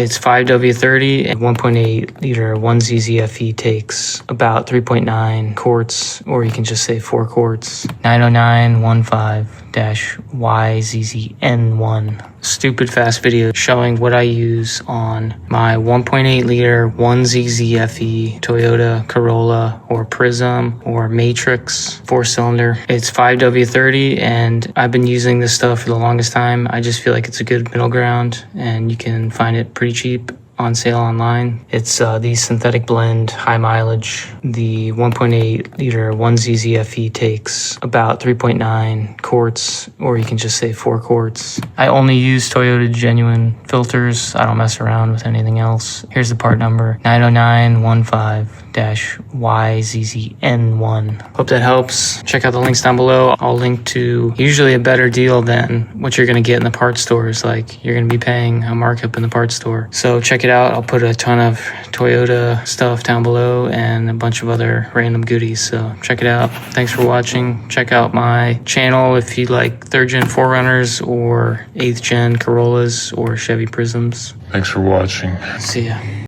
It's 5W30 and 1.8 liter 1ZZ-FE takes about 3.9 quarts, or you can just say 4 quarts. 90915-YZZN1. Stupid fast video showing what I use on my 1.8 liter 1ZZ-FE Toyota Corolla or Prizm or Matrix 4-cylinder. It's 5W30 and I've been using this stuff for the longest time. I just feel like it's a good middle ground and you can find it pretty cheap on sale online. It's the synthetic blend, high mileage. The 1.8 liter 1ZZ-FE takes about 3.9 quarts, or you can just say 4 quarts. I only use Toyota genuine filters. I don't mess around with anything else. Here's the part number, 90915-YZZN1. Hope that helps. Check out the links down below. I'll link to usually a better deal than what you're gonna get in the parts stores. Like, you're gonna be paying a markup in the parts store. So check it out. I'll put a ton of Toyota stuff down below and a bunch of other random goodies. So check it out. Thanks for watching. Check out my channel if you like 3rd gen 4Runners or 8th gen Corollas or Chevy Prizms. Thanks for watching. See ya.